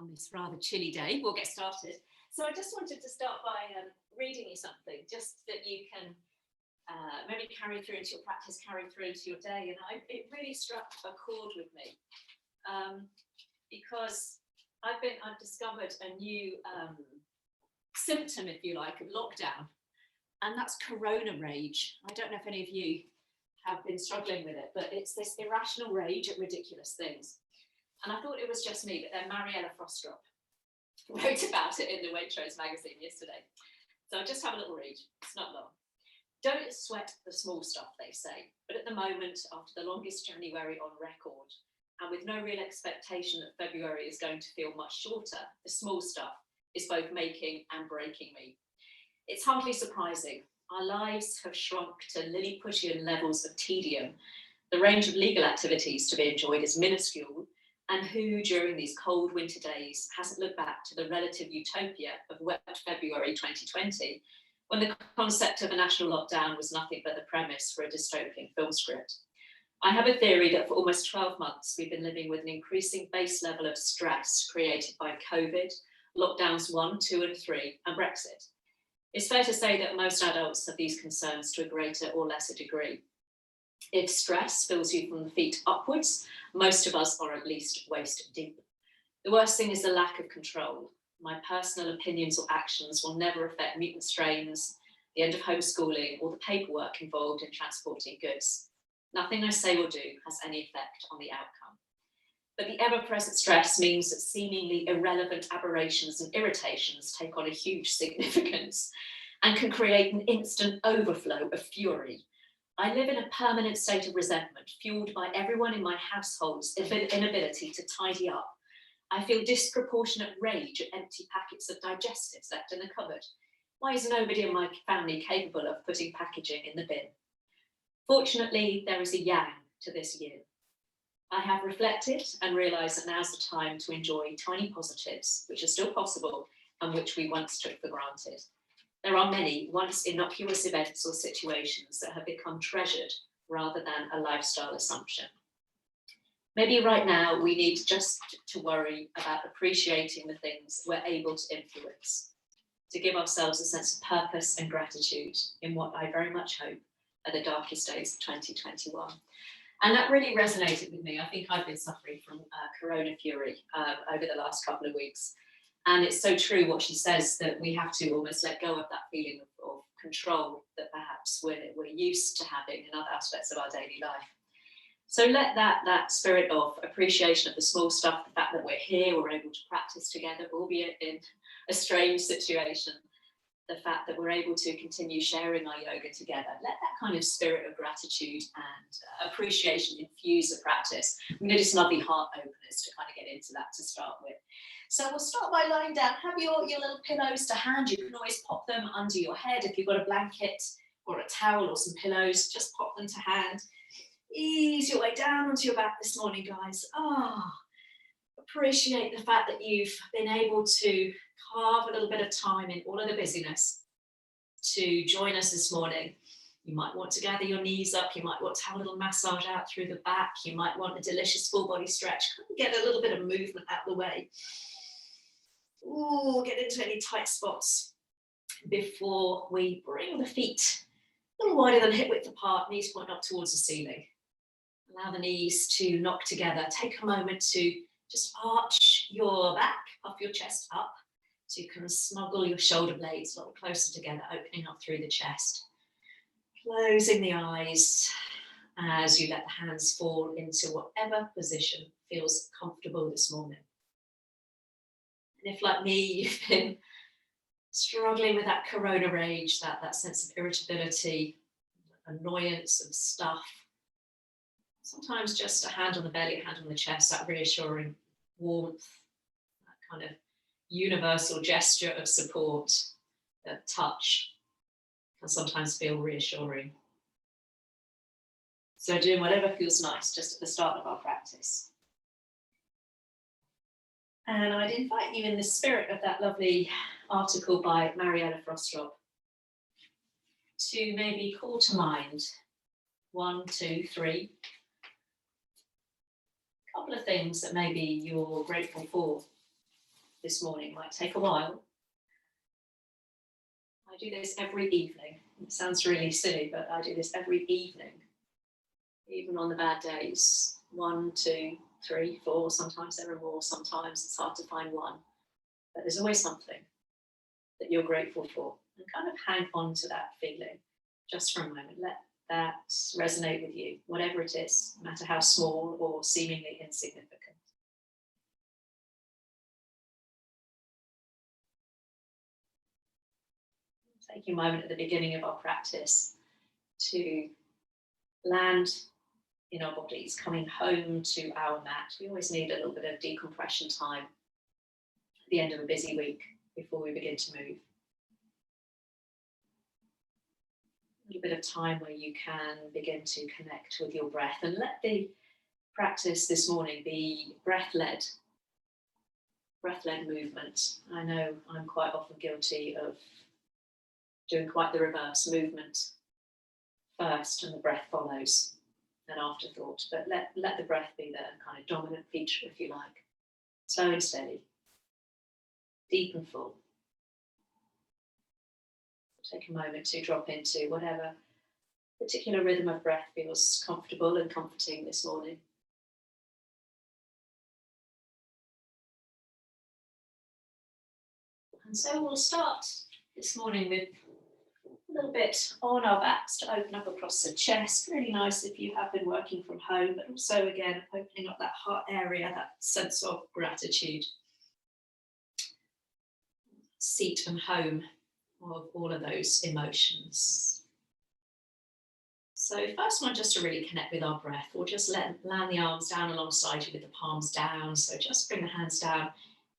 on this rather chilly day. We'll get started. So I just wanted to start by reading you something, just that you can maybe carry through into your practice, carry through into your day. And it really struck a chord with me because I've discovered a new symptom, if you like, of lockdown, and that's corona rage. I don't know if any of you have been struggling with it, but it's this irrational rage at ridiculous things. And I thought it was just me, but then Mariella Frostrup wrote about it in the Waitrose magazine yesterday. So I'll just have a little read. It's not long. Don't sweat the small stuff, they say. But at the moment, after the longest January on record, and with no real expectation that February is going to feel much shorter, the small stuff is both making and breaking me. It's hardly surprising. Our lives have shrunk to Lilliputian levels of tedium. The range of legal activities to be enjoyed is minuscule, and who, during these cold winter days, hasn't looked back to the relative utopia of wet February 2020, when the concept of a national lockdown was nothing but the premise for a dystopian film script? I have a theory that for almost 12 months, we've been living with an increasing base level of stress created by COVID, lockdowns 1, 2, and 3, and Brexit. It's fair to say that most adults have these concerns to a greater or lesser degree. If stress fills you from the feet upwards, most of us are at least waist deep. The worst thing is the lack of control. My personal opinions or actions will never affect mutant strains, the end of homeschooling, or the paperwork involved in transporting goods. Nothing I say or do has any effect on the outcome. But the ever-present stress means that seemingly irrelevant aberrations and irritations take on a huge significance and can create an instant overflow of fury. I live in a permanent state of resentment, fueled by everyone in my household's inability to tidy up. I feel disproportionate rage at empty packets of digestives left in the cupboard. Why is nobody in my family capable of putting packaging in the bin? Fortunately, there is a yang to this year. I have reflected and realised that now's the time to enjoy tiny positives, which are still possible and which we once took for granted. There are many once innocuous events or situations that have become treasured rather than a lifestyle assumption. Maybe right now we need just to worry about appreciating the things we're able to influence, to give ourselves a sense of purpose and gratitude in what I very much hope are the darkest days of 2021. And that really resonated with me. I think I've been suffering from corona fury over the last couple of weeks. And it's so true what she says, that we have to almost let go of that feeling of control that perhaps we're used to having in other aspects of our daily life. So let that spirit of appreciation of the small stuff, the fact that we're here, we're able to practice together, albeit in a strange situation, the fact that we're able to continue sharing our yoga together, let that kind of spirit of gratitude and appreciation infuse the practice. I'm going to do some lovely heart openers to kind of get into that to start with. So we'll start by lying down. Have your little pillows to hand. You can always pop them under your head. If you've got a blanket or a towel or some pillows, just pop them to hand. Ease your way down onto your back this morning, guys. Appreciate the fact that you've been able to carve a little bit of time in all of the busyness to join us this morning. You might want to gather your knees up. You might want to have a little massage out through the back. You might want a delicious full body stretch. Get a little bit of movement out of the way. Get into any tight spots before we bring the feet a little wider than hip width apart, knees point up towards the ceiling. Allow the knees to knock together. Take a moment to just arch your back, puff your chest up, so you can snuggle your shoulder blades a little closer together, opening up through the chest. Closing the eyes as you let the hands fall into whatever position feels comfortable this morning. And if, like me, you've been struggling with that corona rage, that sense of irritability, annoyance of stuff, sometimes just a hand on the belly, a hand on the chest, that reassuring warmth, that kind of universal gesture of support, that touch can sometimes feel reassuring. So doing whatever feels nice just at the start of our practice. And I'd invite you, in the spirit of that lovely article by Mariella Frostrup, to maybe call to mind 1, 2, 3, a couple of things that maybe you're grateful for this morning. Might take a while. I do this every evening. It sounds really silly, but I do this every evening, even on the bad days. 1, 2, 3, 4, sometimes there are more, sometimes it's hard to find one. But there's always something that you're grateful for, and kind of hang on to that feeling just for a moment. Let that resonate with you, whatever it is, no matter how small or seemingly insignificant. Taking a moment at the beginning of our practice to land in our bodies, coming home to our mat. We always need a little bit of decompression time at the end of a busy week before we begin to move. A little bit of time where you can begin to connect with your breath, and let the practice this morning be breath-led movement. I know I'm quite often guilty of doing quite the reverse, movement first and the breath follows, an afterthought. But let the breath be the kind of dominant feature, if you like. Slow and steady, deep and full. Take a moment to drop into whatever particular rhythm of breath feels comfortable and comforting this morning. And so we'll start this morning with a little bit on our backs to open up across the chest. Really nice if you have been working from home, but also again, opening up that heart area, that sense of gratitude. Seat and home of all of those emotions. So first one, just to really connect with our breath, we'll just land the arms down alongside you with the palms down. So just bring the hands down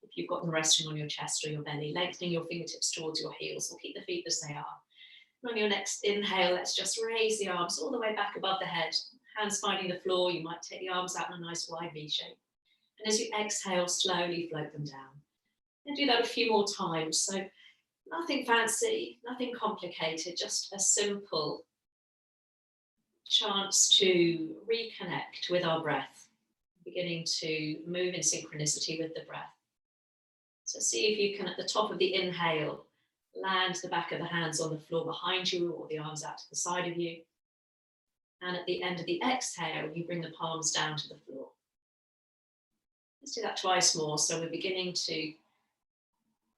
if you've got them resting on your chest or your belly, lengthening your fingertips towards your heels, or keep the feet as they are. And on your next inhale, let's just raise the arms all the way back above the head, hands finding the floor. You might take the arms out in a nice wide V shape. And as you exhale, slowly float them down. And do that a few more times. So nothing fancy, nothing complicated, just a simple chance to reconnect with our breath, beginning to move in synchronicity with the breath. So see if you can, at the top of the inhale, land the back of the hands on the floor behind you or the arms out to the side of you. And at the end of the exhale, you bring the palms down to the floor. Let's do that twice more. So we're beginning to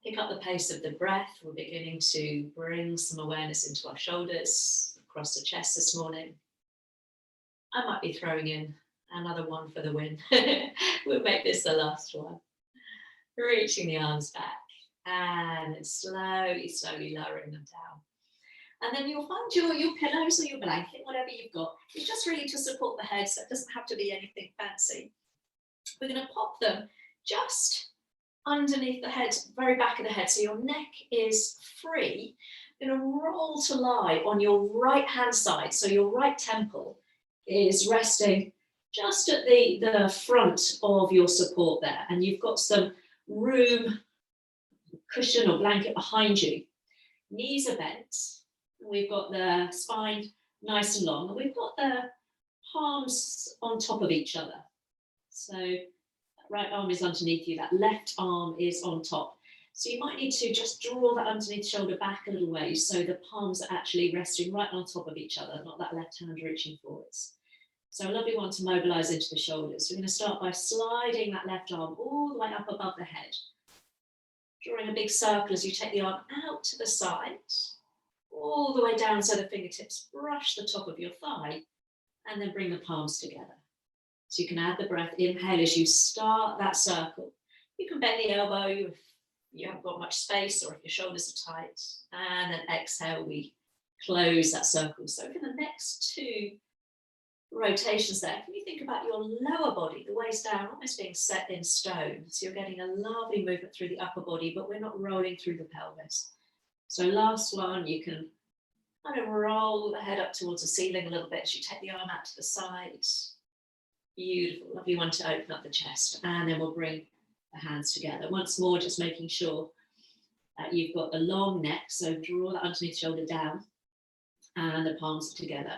pick up the pace of the breath. We're beginning to bring some awareness into our shoulders, across the chest this morning. I might be throwing in another one for the win. We'll make this the last one. Reaching the arms back and then slowly lowering them down. And then you'll find your pillows or your blanket, whatever you've got. It's just really to support the head, so it doesn't have to be anything fancy. We're going to pop them just underneath the head, very back of the head, so your neck is free. You're going to roll to lie on your right hand side, so your right temple is resting just at the front of your support there, and you've got some room, cushion or blanket behind you. Knees are bent, and we've got the spine nice and long, and we've got the palms on top of each other. So that right arm is underneath you, that left arm is on top. So you might need to just draw that underneath shoulder back a little way so the palms are actually resting right on top of each other, not that left hand reaching forwards. So a lovely one to mobilize into the shoulders. We're going to start by sliding that left arm all the way up above the head. Drawing a big circle as you take the arm out to the side, all the way down so the fingertips brush the top of your thigh, and then bring the palms together. So you can add the breath, inhale as you start that circle. You can bend the elbow if you haven't got much space or if your shoulders are tight. And then exhale, we close that circle. So for the next two rotations there, can you think about your lower body, the waist down, almost being set in stone. So you're getting a lovely movement through the upper body, but we're not rolling through the pelvis. So last one, you can kind of roll the head up towards the ceiling a little bit as you take the arm out to the side. Beautiful, lovely one to open up the chest. And then we'll bring the hands together. Once more, just making sure that you've got the long neck. So draw that underneath shoulder down and the palms together.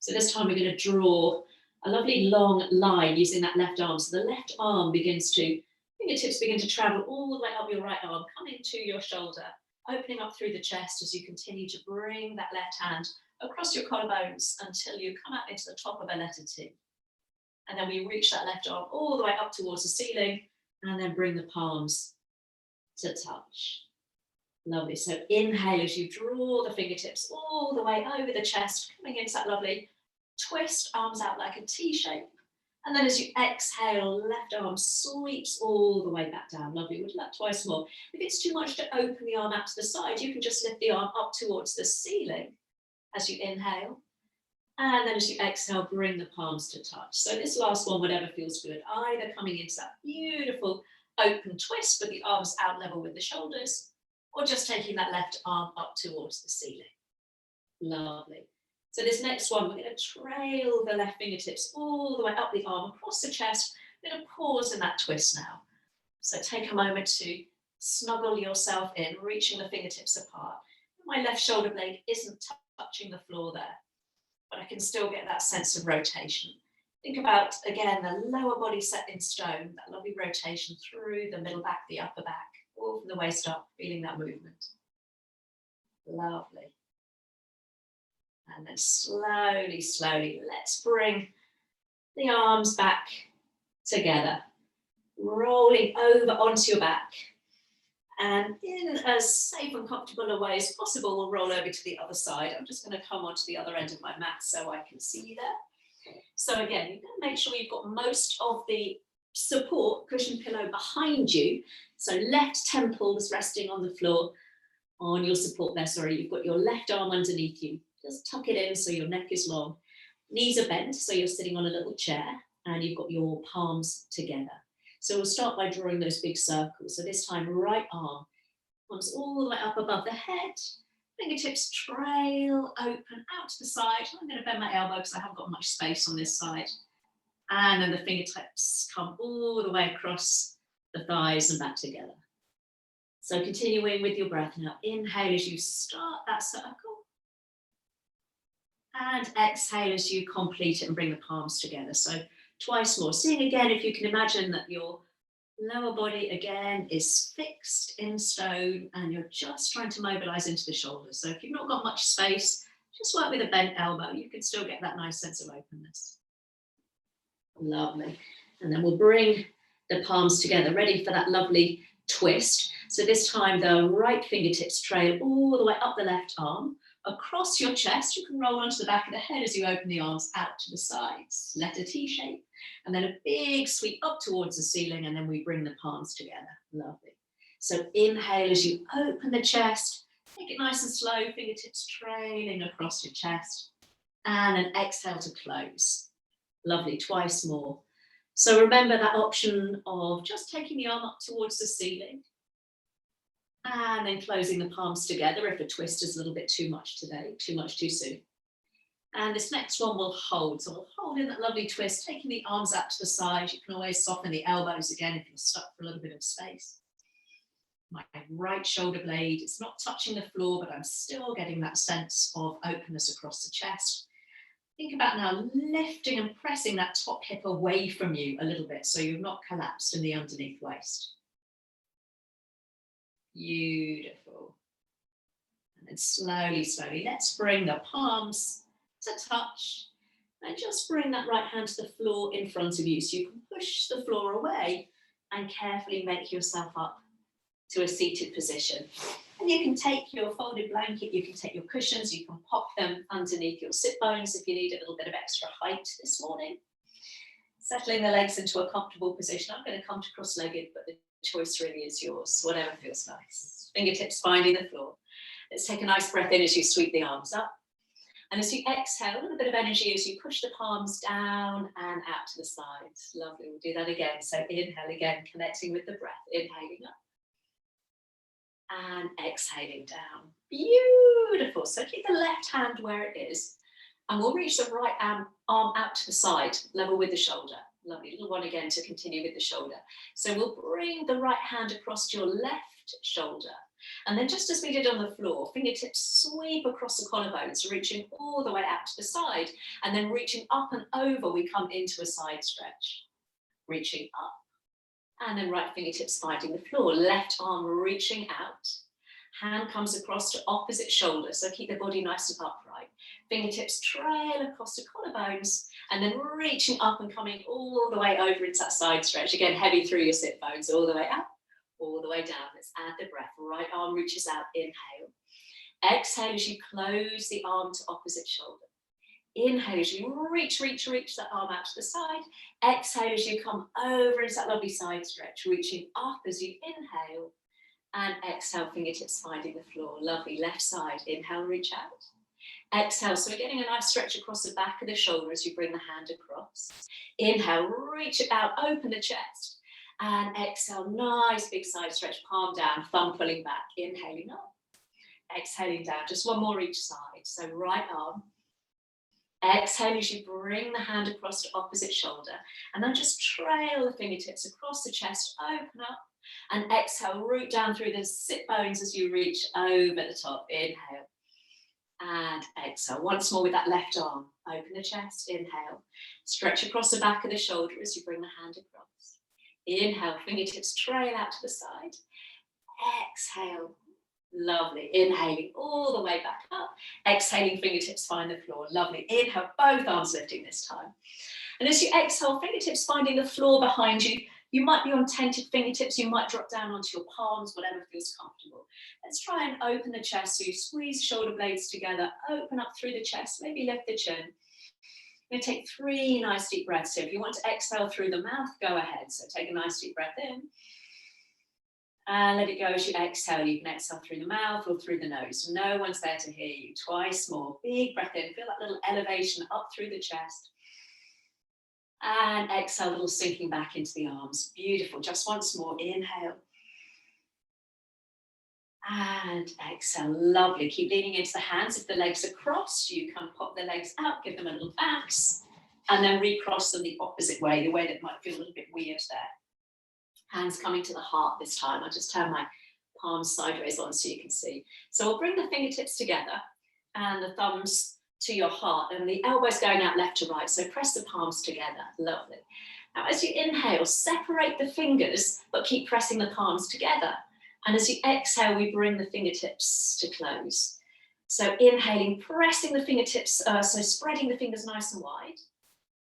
So this time we're going to draw a lovely long line using that left arm. So the left arm begins to Fingertips begin to travel all the way up your right arm, coming to your shoulder, opening up through the chest as you continue to bring that left hand across your collarbones until you come out into the top of a letter T. And then we reach that left arm all the way up towards the ceiling and then bring the palms to touch. Lovely. So inhale as you draw the fingertips all the way over the chest, coming into that lovely twist, arms out like a T shape. And then as you exhale, left arm sweeps all the way back down. Lovely. We'll do that twice more. If it's too much to open the arm out to the side, you can just lift the arm up towards the ceiling as you inhale. And then as you exhale, bring the palms to touch. So this last one, whatever feels good, either coming into that beautiful open twist with the arms out level with the shoulders, or just taking that left arm up towards the ceiling. Lovely. So this next one, we're going to trail the left fingertips all the way up the arm, across the chest. We're going to pause in that twist now. So take a moment to snuggle yourself in, reaching the fingertips apart. My left shoulder blade isn't touching the floor there, but I can still get that sense of rotation. Think about, again, the lower body set in stone, that lovely rotation through the middle back, the upper back, all from the waist up, feeling that movement. Lovely. And then slowly, slowly, let's bring the arms back together, rolling over onto your back. And in as safe and comfortable a way as possible, we'll roll over to the other side. I'm just going to come onto the other end of my mat so I can see you there. So again, you're going to make sure you've got most of the support cushion pillow behind you. So left temple is resting on the floor on your support there. Sorry, you've got your left arm underneath you. Just tuck it in so your neck is long. Knees are bent, so you're sitting on a little chair and you've got your palms together. So we'll start by drawing those big circles. So this time, right arm comes all the way up above the head. Fingertips trail open out to the side. I'm going to bend my elbow because I haven't got much space on this side. And then the fingertips come all the way across the thighs and back together. So continuing with your breath now. Inhale as you start that circle. And exhale as you complete it and bring the palms together. So twice more. Seeing again if you can imagine that your lower body again is fixed in stone and you're just trying to mobilize into the shoulders. So if you've not got much space, just work with a bent elbow. You can still get that nice sense of openness. Lovely. And then we'll bring the palms together, ready for that lovely twist. So this time the right fingertips trail all the way up the left arm, across your chest. You can roll onto the back of the head as you open the arms out to the sides, letter T shape, and then a big sweep up towards the ceiling, and then we bring the palms together. Lovely. So inhale as you open the chest, make it nice and slow, fingertips trailing across your chest, and then exhale to close. Lovely, twice more. So remember that option of just taking the arm up towards the ceiling, and then closing the palms together if a twist is a little bit too much today, too much too soon. And this next one will hold. So we'll hold in that lovely twist, taking the arms out to the side. You can always soften the elbows again if you're stuck for a little bit of space. My right shoulder blade is not touching the floor, but I'm still getting that sense of openness across the chest. Think about now lifting and pressing that top hip away from you a little bit so you've not collapsed in the underneath waist. Beautiful. And then slowly, slowly, let's bring the palms to touch and just bring that right hand to the floor in front of you so you can push the floor away and carefully make yourself up to a seated position. And you can take your folded blanket, you can take your cushions, you can pop them underneath your sit bones if you need a little bit of extra height this morning. Settling the legs into a comfortable position. I'm going to come to cross-legged, but the choice really is yours, whatever feels nice. Fingertips finding the floor. Let's take a nice breath in as you sweep the arms up. And as you exhale, a little bit of energy as you push the palms down and out to the sides. Lovely, we'll do that again. So inhale again, connecting with the breath, inhaling up. And exhaling down. Beautiful. So keep the left hand where it is. And we'll reach the right arm out to the side, level with the shoulder. Lovely, little one again to continue with the shoulder. So we'll bring the right hand across your left shoulder. And then just as we did on the floor, fingertips sweep across the collarbones, reaching all the way out to the side. And then reaching up and over, we come into a side stretch. Reaching up And then right fingertips finding the floor, left arm reaching out. Hand comes across to opposite shoulder, so keep the body nice and upright. Fingertips trail across to collarbones, and then reaching up and coming all the way over into that side stretch. Again, heavy through your sit bones, all the way up, all the way down. Let's add the breath. Right arm reaches out, inhale. Exhale as you close the arm to opposite shoulder. Inhale as you reach that arm out to the side. Exhale as you come over into that lovely side stretch, reaching up as you inhale. And exhale, fingertips finding the floor. Lovely, left side. Inhale, reach out. Exhale, so we're getting a nice stretch across the back of the shoulder as you bring the hand across. Inhale, reach it out, open the chest. And exhale, nice big side stretch, palm down, thumb pulling back. Inhaling up. Exhaling down, just one more each side. So right arm. Exhale as you bring the hand across to opposite shoulder. And then just trail the fingertips across the chest, open up. And exhale, root down through the sit bones as you reach over the top. Inhale. And exhale. Once more with that left arm. Open the chest. Inhale. Stretch across the back of the shoulder as you bring the hand across. Inhale. Fingertips trail out to the side. Exhale. Lovely. Inhaling all the way back up. Exhaling, fingertips find the floor. Lovely. Inhale, both arms lifting this time. And as you exhale, fingertips finding the floor behind you. You might be on tented fingertips. You might drop down onto your palms, whatever feels comfortable. Let's try and open the chest. So you squeeze shoulder blades together. Open up through the chest. Maybe lift the chin. You're going to take 3 nice deep breaths here. If you want to exhale through the mouth, go ahead. So take a nice deep breath in. And let it go as you exhale. You can exhale through the mouth or through the nose. No one's there to hear you. Twice more. Big breath in. Feel that little elevation up through the chest. And exhale, a little sinking back into the arms. Beautiful. Just once more. Inhale. And exhale. Lovely. Keep leaning into the hands. If the legs are crossed, you can pop the legs out, give them a little bounce, and then recross them the opposite way, the way that might feel a little bit weird there. Hands coming to the heart this time. I'll just turn my palms sideways on so you can see. So we'll bring the fingertips together and the thumbs to your heart and the elbows going out left to right. So press the palms together. Lovely. Now as you inhale, separate the fingers, but keep pressing the palms together. And as you exhale, we bring the fingertips to close. So inhaling, pressing the fingertips, so spreading the fingers nice and wide.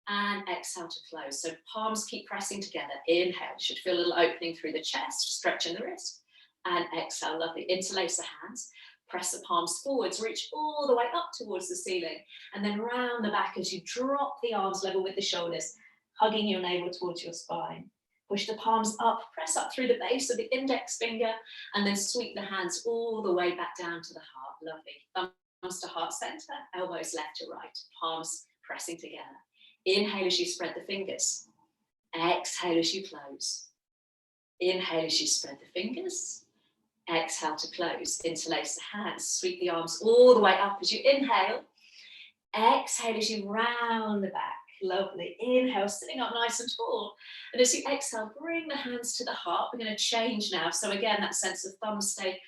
And exhale to close. So palms keep pressing together. Inhale, should feel a little opening through the chest, stretching the wrist. And exhale, lovely. Interlace the hands, press the palms forwards, reach all the way up towards the ceiling. And then round the back as you drop the arms level with the shoulders, hugging your navel towards your spine. Push the palms up, press up through the base of the index finger, and then sweep the hands all the way back down to the heart. Lovely. Thumbs to heart center, elbows left to right, palms pressing together. Inhale as you spread the fingers. Exhale as you close. Inhale as you spread the fingers. Exhale to close. Interlace the hands. Sweep the arms all the way up as you inhale. Exhale as you round the back. Lovely. Inhale, sitting up nice and tall. And as you exhale, bring the hands to the heart. We're going to change now. So again, that sense of thumbs stay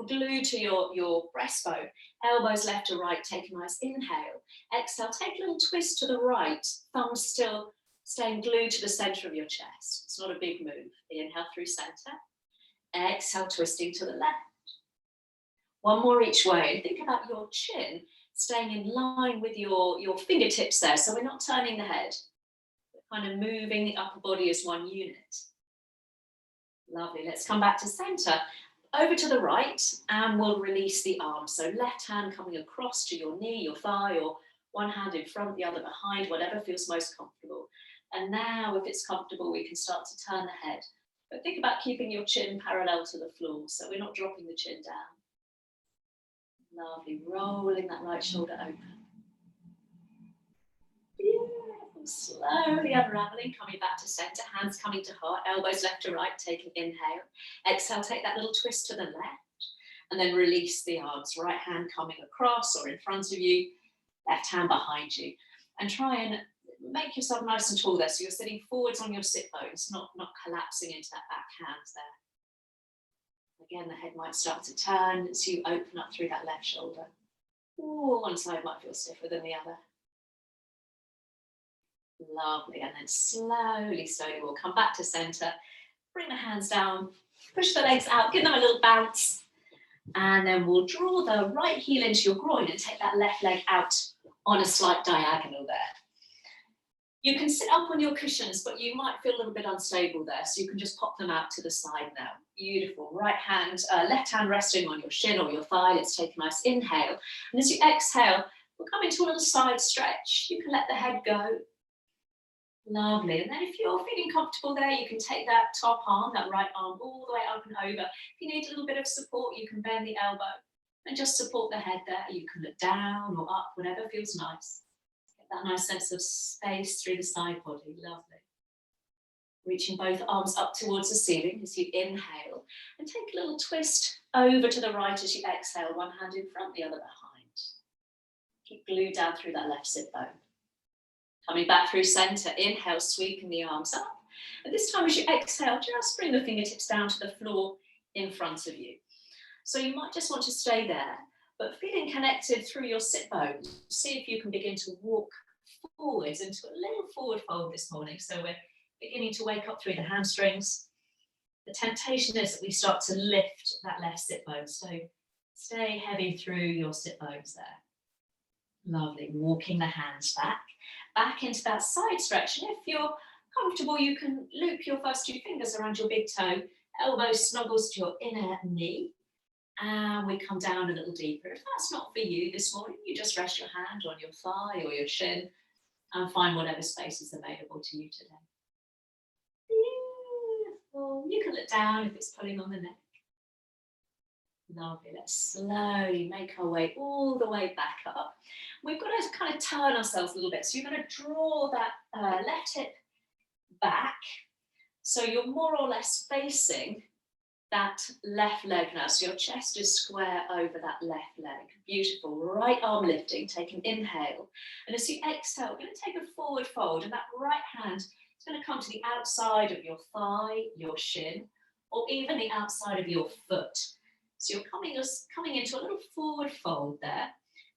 glued to your breastbone. Elbows left to right, take a nice inhale. Exhale, take a little twist to the right. Thumbs still staying glued to the center of your chest. It's not a big move. Inhale through center. Exhale, twisting to the left. One more each way. And think about your chin staying in line with your fingertips there. So we're not turning the head. We're kind of moving the upper body as one unit. Lovely. Let's come back to center. Over to the right, and we'll release the arms. So left hand coming across to your knee, your thigh, or one hand in front, the other behind, whatever feels most comfortable. And now, if it's comfortable, we can start to turn the head. But think about keeping your chin parallel to the floor, so we're not dropping the chin down. Lovely, rolling that right shoulder open. Beautiful, slowly unraveling, coming back to center, hands coming to heart, elbows left to right, taking inhale. Exhale, take that little twist to the left, and then release the arms. Right hand coming across or in front of you, left hand behind you. And try and make yourself nice and tall there, so you're sitting forwards on your sit bones, not collapsing into that back hand there. Again, the head might start to turn as you open up through that left shoulder. Ooh, one side might feel stiffer than the other. Lovely, and then slowly we'll come back to center. Bring the hands down, push the legs out, give them a little bounce. And then we'll draw the right heel into your groin and take that left leg out on a slight diagonal there. You can sit up on your cushions, but you might feel a little bit unstable there, so you can just pop them out to the side now. Beautiful. Left hand resting on your shin or your thigh. Let's take a nice inhale. And as you exhale, we'll come into a little side stretch. You can let the head go. Lovely. And then if you're feeling comfortable there, you can take that top arm, that right arm, all the way up and over. If you need a little bit of support, you can bend the elbow and just support the head there. You can look down or up, whatever feels nice. Get that nice sense of space through the side body. Lovely. Reaching both arms up towards the ceiling as you inhale, and take a little twist over to the right as you exhale, one hand in front, the other behind. Keep glued down through that left sit bone. Coming back through center, inhale, sweeping the arms up. And this time as you exhale, just bring the fingertips down to the floor in front of you. So you might just want to stay there, but feeling connected through your sit bones. See if you can begin to walk forwards into a little forward fold this morning. So we're beginning to wake up through the hamstrings. The temptation is that we start to lift that left sit bone. So stay heavy through your sit bones there. Lovely. Walking the hands back into that side stretch. And if you're comfortable, you can loop your first two fingers around your big toe, elbow snuggles to your inner knee, and we come down a little deeper. If that's not for you this morning, you just rest your hand on your thigh or your shin and find whatever space is available to you today. Beautiful. You can look down if it's pulling on the neck. Lovely. Let's slowly make our way all the way back up. We've got to kind of turn ourselves a little bit. So you're going to draw that left hip back. So you're more or less facing that left leg now. So your chest is square over that left leg. Beautiful. Right arm lifting. Take an inhale. And as you exhale, we're going to take a forward fold. And that right hand is going to come to the outside of your thigh, your shin, or even the outside of your foot. So you're coming into a little forward fold there,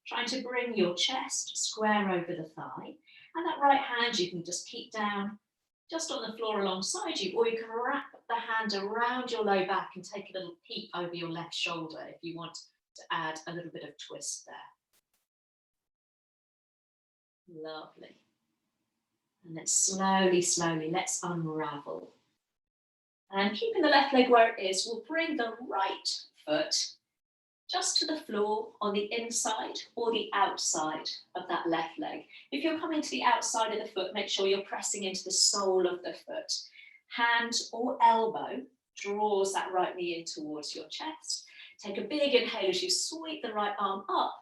trying to bring your chest square over the thigh. And that right hand you can just keep down just on the floor alongside you, or you can wrap the hand around your low back and take a little peep over your left shoulder if you want to add a little bit of twist there. Lovely. And then slowly, let's unravel. And keeping the left leg where it is, we'll bring the right foot just to the floor on the inside or the outside of that left leg. If you're coming to the outside of the foot, make sure you're pressing into the sole of the foot. Hand or elbow draws that right knee in towards your chest. Take a big inhale as you sweep the right arm up.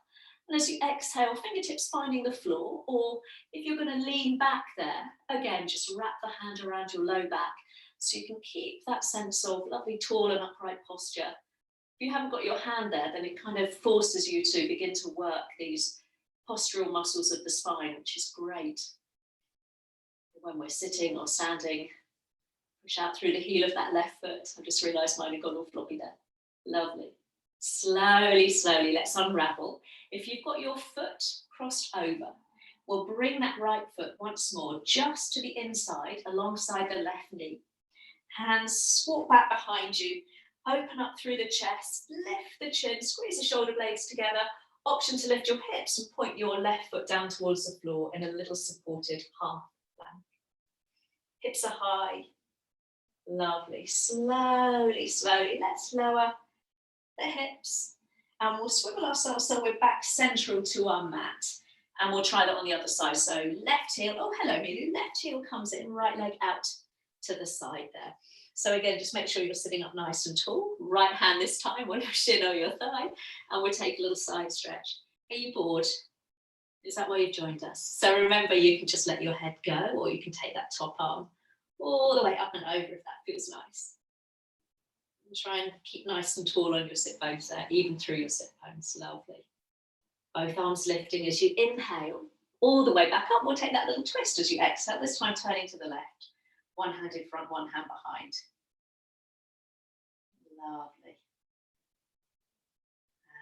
And as you exhale, fingertips finding the floor, or if you're going to lean back there, again, just wrap the hand around your low back so you can keep that sense of lovely tall and upright posture. If you haven't got your hand there, then it kind of forces you to begin to work these postural muscles of the spine, which is great. When we're sitting or standing, push out through the heel of that left foot. I just realised mine had gone all floppy there. Lovely. Slowly, let's unravel. If you've got your foot crossed over, we'll bring that right foot once more just to the inside alongside the left knee. Hands swap back behind you, open up through the chest, lift the chin, squeeze the shoulder blades together. Option to lift your hips and point your left foot down towards the floor in a little supported half plank. Hips are high. Lovely. Slowly, let's lower the hips. And we'll swivel ourselves so we're back central to our mat. And we'll try that on the other side. So left heel, oh hello Milu, left heel comes in, right leg out to the side there. So again, just make sure you're sitting up nice and tall. Right hand this time on your shin or your thigh. And we'll take a little side stretch. Are you bored? Is that why you've joined us? So remember, you can just let your head go, or you can take that top arm all the way up and over if that feels nice. And try and keep nice and tall on your sit bones there, even through your sit bones. Lovely. Both arms lifting as you inhale all the way back up. We'll take that little twist as you exhale, this time turning to the left. One hand in front, one hand behind. Lovely.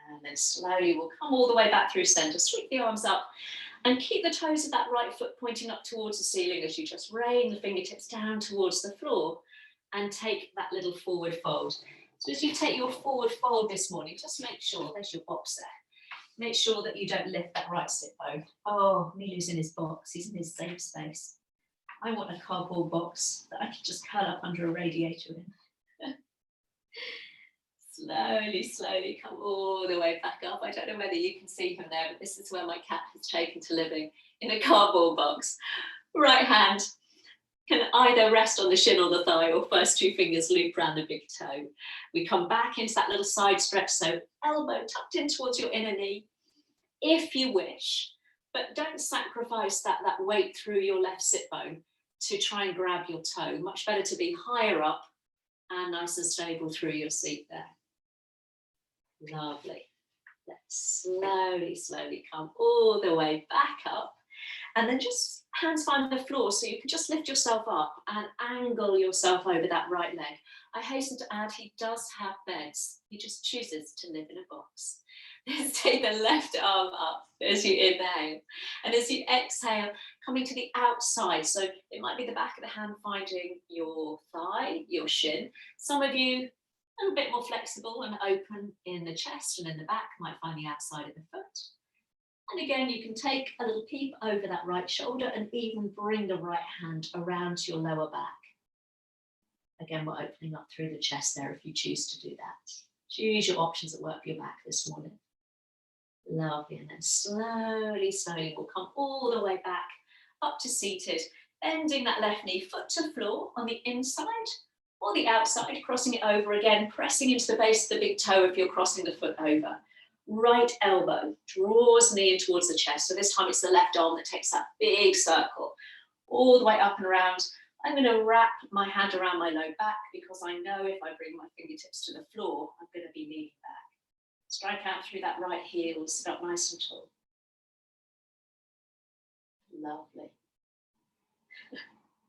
And then slowly we'll come all the way back through center. Sweep the arms up and keep the toes of that right foot pointing up towards the ceiling as you just rain the fingertips down towards the floor. and take that little forward fold. So as you take your forward fold this morning, just make sure, there's your box there. Make sure that you don't lift that right sit bone. Oh, Milu's in his box, he's in his safe space. I want a cardboard box that I can just curl up under a radiator in. Slowly, slowly come all the way back up. I don't know whether you can see from there, but this is where my cat has taken to living, in a cardboard box. Right hand can either rest on the shin or the thigh, or first two fingers loop around the big toe. We come back into that little side stretch, so elbow tucked in towards your inner knee, if you wish, but don't sacrifice that weight through your left sit bone to try and grab your toe. Much better to be higher up and nice and stable through your seat there. Lovely. Let's slowly, slowly come all the way back up, and then just hands find the floor, so you can just lift yourself up and angle yourself over that right leg. I hasten to add, he does have beds. He just chooses to live in a box. Let's take the left arm up as you inhale, and as you exhale, coming to the outside. So it might be the back of the hand finding your thigh, your shin. Some of you a little bit more flexible and open in the chest and in the back, might find the outside of the foot. And again, you can take a little peep over that right shoulder and even bring the right hand around your lower back. Again, we're opening up through the chest there if you choose to do that. Choose your options that work for your back this morning. Lovely, and then slowly, slowly we'll come all the way back up to seated, bending that left knee, foot to floor on the inside or the outside, crossing it over again, pressing into the base of the big toe if you're crossing the foot over. Right elbow draws knee in towards the chest. So this time it's the left arm that takes that big circle all the way up and around. I'm going to wrap my hand around my low back because I know if I bring my fingertips to the floor, I'm going to be leaning back. Strike out through that right heel, sit up nice and tall. Lovely.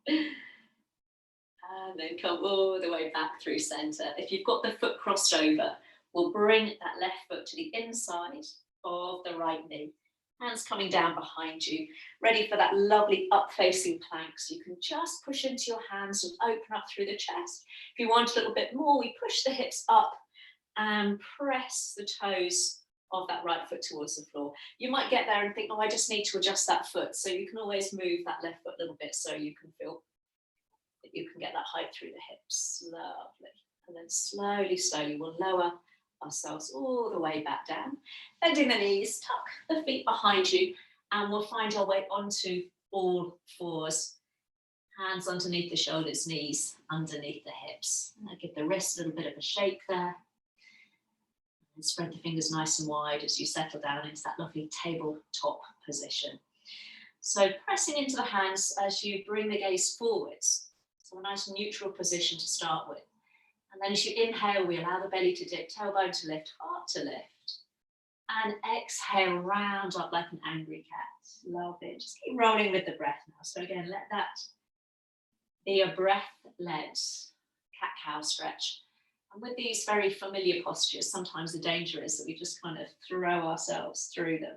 And then come all the way back through center. If you've got the foot crossed over, we'll bring that left foot to the inside of the right knee. Hands coming down behind you, ready for that lovely up-facing plank. So you can just push into your hands and open up through the chest. If you want a little bit more, we push the hips up and press the toes of that right foot towards the floor. You might get there and think, oh, I just need to adjust that foot. So you can always move that left foot a little bit so you can feel that you can get that height through the hips. Lovely. And then slowly, slowly we'll lower ourselves all the way back down, bending the knees, tuck the feet behind you, and we'll find our way onto all fours. Hands underneath the shoulders, knees underneath the hips. And give the wrist a little bit of a shake there. And spread the fingers nice and wide as you settle down into that lovely tabletop position. So pressing into the hands as you bring the gaze forwards. So a nice neutral position to start with. And then as you inhale, we allow the belly to dip, tailbone to lift, heart to lift. And exhale, round up like an angry cat. Love it. Just keep rolling with the breath now. So again, let that be a breath-led cat-cow stretch. And with these very familiar postures, sometimes the danger is that we just kind of throw ourselves through them.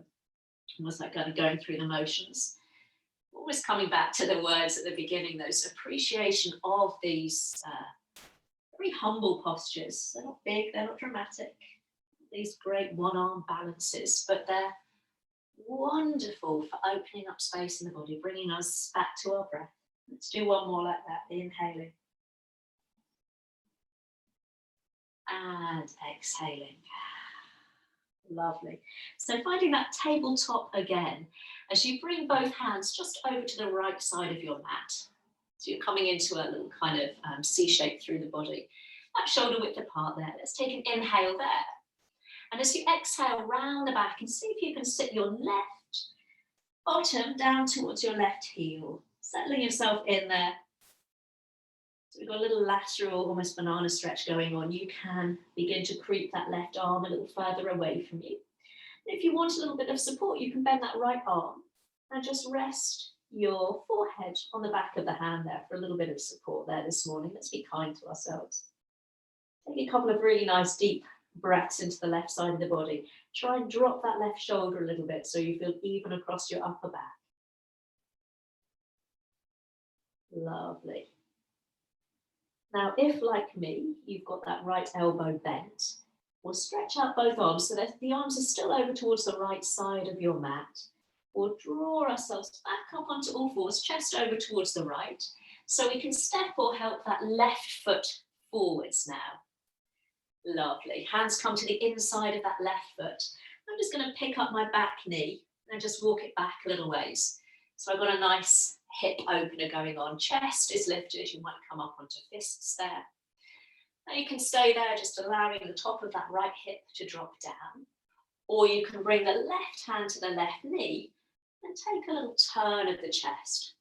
Almost like kind of going through the motions. Always coming back to the words at the beginning, those appreciation of these very humble postures. They're not big, they're not dramatic. These great one-arm balances, but they're wonderful for opening up space in the body, bringing us back to our breath. Let's do one more like that, inhaling. And exhaling. Lovely. So finding that tabletop again, as you bring both hands just over to the right side of your mat. So you're coming into a little kind of C shape through the body. That shoulder width apart there. Let's take an inhale there. And as you exhale, round the back and see if you can sit your left bottom down towards your left heel. Settling yourself in there. So we've got a little lateral, almost banana stretch going on. You can begin to creep that left arm a little further away from you. And if you want a little bit of support, you can bend that right arm and just rest your forehead on the back of the hand there for a little bit of support there this morning. Let's be kind to ourselves. Take a couple of really nice deep breaths into the left side of the body. Try and drop that left shoulder a little bit so you feel even across your upper back. Lovely. Now, if like me, you've got that right elbow bent, we'll stretch out both arms so that the arms are still over towards the right side of your mat. We'll draw ourselves back up onto all fours, chest over towards the right, so we can step or help that left foot forwards now. Lovely. Hands come to the inside of that left foot. I'm just going to pick up my back knee and just walk it back a little ways. So I've got a nice hip opener going on. Chest is lifted. You might come up onto fists there. Now you can stay there, just allowing the top of that right hip to drop down. Or you can bring the left hand to the left knee and take a little turn of the chest.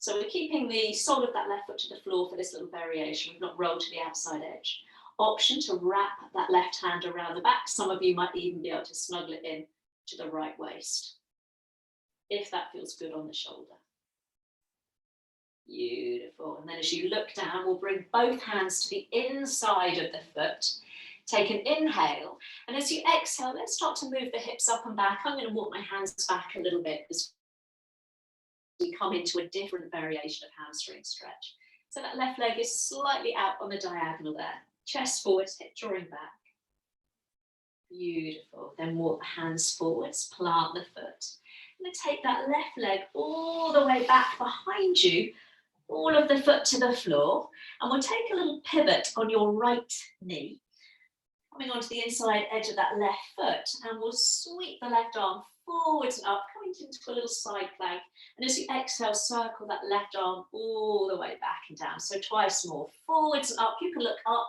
So we're keeping the sole of that left foot to the floor for this little variation. We've not rolled to the outside edge. Option to wrap that left hand around the back. Some of you might even be able to snuggle it in to the right waist, if that feels good on the shoulder. Beautiful. And then as you look down, we'll bring both hands to the inside of the foot. Take an inhale. And as you exhale, let's start to move the hips up and back. I'm going to walk my hands back a little bit as we come into a different variation of hamstring stretch. So that left leg is slightly out on the diagonal there. Chest forwards, hip drawing back. Beautiful. Then walk the hands forwards, plant the foot. I'm going to take that left leg all the way back behind you, all of the foot to the floor. And we'll take a little pivot on your right knee, coming onto the inside edge of that left foot. And we'll sweep the left arm forwards and up, coming into a little side plank. And as you exhale, circle that left arm all the way back and down. So twice more, forwards and up. You can look up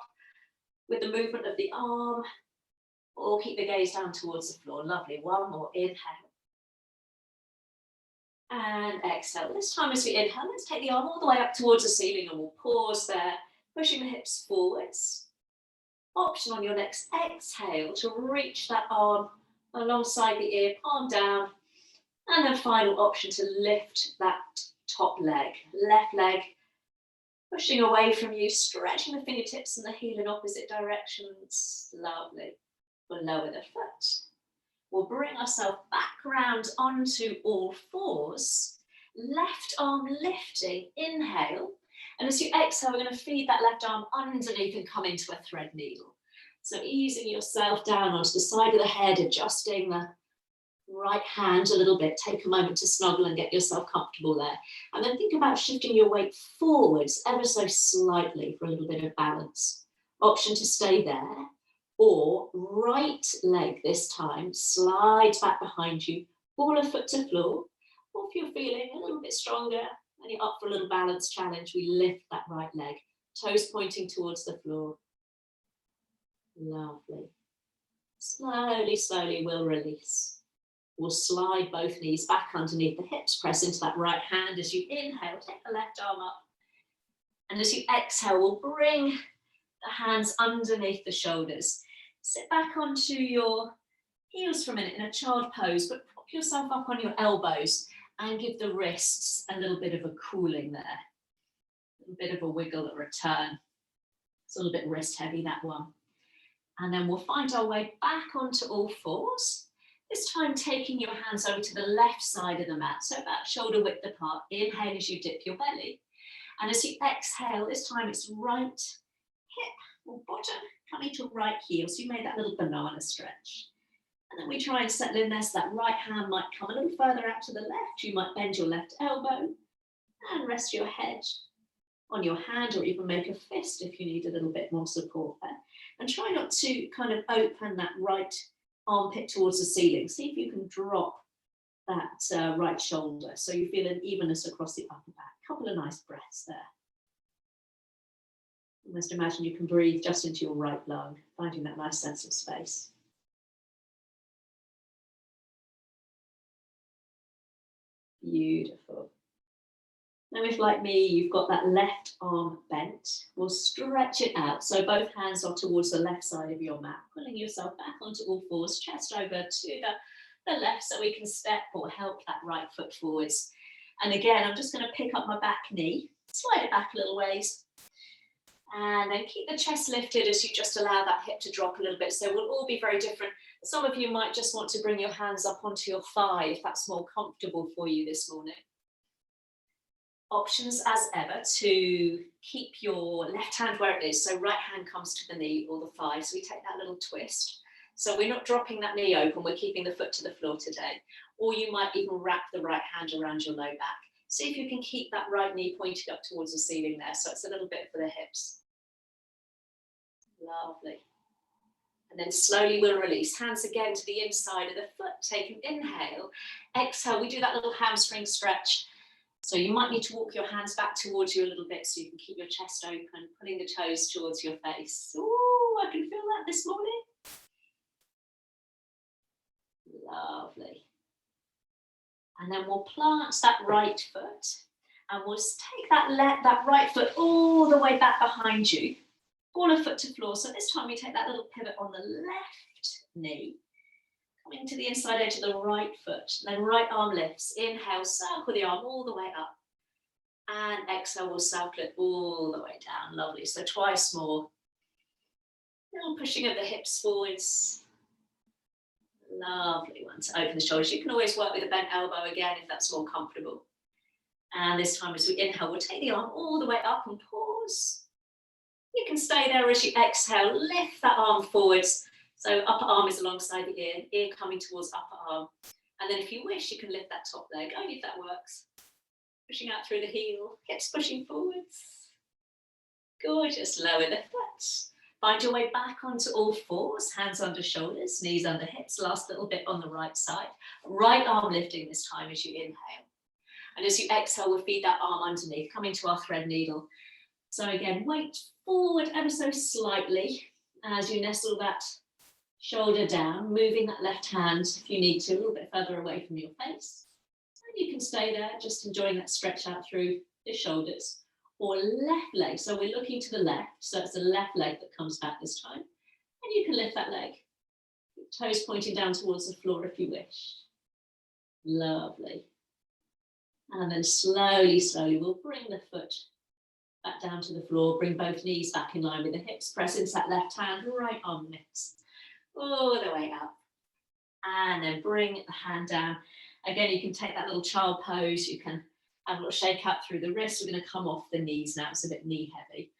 with the movement of the arm, or keep the gaze down towards the floor. Lovely. One more. Inhale. And exhale. This time as we inhale, let's take the arm all the way up towards the ceiling and we'll pause there, pushing the hips forwards. Option on your next exhale to reach that arm alongside the ear, palm down. And then final option to lift that top leg, left leg, pushing away from you, stretching the fingertips and the heel in opposite directions. Lovely. We'll lower the foot. We'll bring ourselves back round onto all fours. Left arm lifting, inhale. And as you exhale, we're going to feed that left arm underneath and come into a thread needle. So easing yourself down onto the side of the head, adjusting the right hand a little bit. Take a moment to snuggle and get yourself comfortable there. And then think about shifting your weight forwards ever so slightly for a little bit of balance. Option to stay there. Or right leg this time slides back behind you, ball a foot to floor. Or if you're feeling a little bit stronger and you're up for a little balance challenge, we lift that right leg, toes pointing towards the floor. Lovely. Slowly, slowly we'll release. We'll slide both knees back underneath the hips, press into that right hand as you inhale, take the left arm up. And as you exhale, we'll bring the hands underneath the shoulders. Sit back onto your heels for a minute in a child pose, but prop yourself up on your elbows and give the wrists a little bit of a cooling there. A little bit of a wiggle at return. It's a little bit wrist heavy, that one. And then we'll find our way back onto all fours. This time taking your hands over to the left side of the mat, so about shoulder width apart. Inhale as you dip your belly. And as you exhale, this time it's right hip or bottom coming to right heel. So you made that little banana stretch. And then we try and settle in there so that right hand might come a little further out to the left. You might bend your left elbow and rest your head on your hand, or even make a fist if you need a little bit more support there. And try not to kind of open that right armpit towards the ceiling. See if you can drop that right shoulder so you feel an evenness across the upper back. Couple of nice breaths there. Almost imagine you can breathe just into your right lung, finding that nice sense of space. Beautiful. Now if, like me, you've got that left arm bent, we'll stretch it out. So both hands are towards the left side of your mat, pulling yourself back onto all fours, chest over to the left so we can step or help that right foot forwards. And again, I'm just going to pick up my back knee, slide it back a little ways, and then keep the chest lifted as you just allow that hip to drop a little bit. So we'll all be very different. Some of you might just want to bring your hands up onto your thigh if that's more comfortable for you this morning. Options as ever to keep your left hand where it is. So right hand comes to the knee or the thigh. So we take that little twist. So we're not dropping that knee open, we're keeping the foot to the floor today. Or you might even wrap the right hand around your low back. See if you can keep that right knee pointing up towards the ceiling there. So it's a little bit for the hips. Lovely. And then slowly we'll release. Hands again to the inside of the foot. Take an inhale. Exhale, we do that little hamstring stretch. So you might need to walk your hands back towards you a little bit so you can keep your chest open, pulling the toes towards your face. Ooh, I can feel that this morning. Lovely. And then we'll plant that right foot and we'll take that right foot all the way back behind you. Ball of foot to floor. So this time we take that little pivot on the left knee, coming to the inside edge of the right foot. Then right arm lifts. Inhale, circle the arm all the way up. And exhale, we'll circle it all the way down. Lovely. So twice more. Little pushing of the hips forwards. Lovely one to open the shoulders. You can always work with a bent elbow again if that's more comfortable. And this time as we inhale, we'll take the arm all the way up and pause. You can stay there as you exhale. Lift that arm forwards. So upper arm is alongside the ear coming towards upper arm. And then if you wish, you can lift that top leg, only if that works. Pushing out through the heel, hips pushing forwards. Gorgeous, lower the foot. Find your way back onto all fours, hands under shoulders, knees under hips. Last little bit on the right side. Right arm lifting this time as you inhale. And as you exhale, we'll feed that arm underneath, coming to our thread needle. So again, weight forward ever so slightly as you nestle that shoulder down, moving that left hand, if you need to, a little bit further away from your face. And you can stay there, just enjoying that stretch out through the shoulders. Or left leg, so we're looking to the left, so it's the left leg that comes back this time. And you can lift that leg, toes pointing down towards the floor if you wish. Lovely. And then slowly, slowly, we'll bring the foot back down to the floor, bring both knees back in line with the hips, press into that left hand, right arm lifts, all the way up. And then bring the hand down. Again, you can take that little child pose, you can have a little shake out through the wrists. We're going to come off the knees now, it's a bit knee heavy.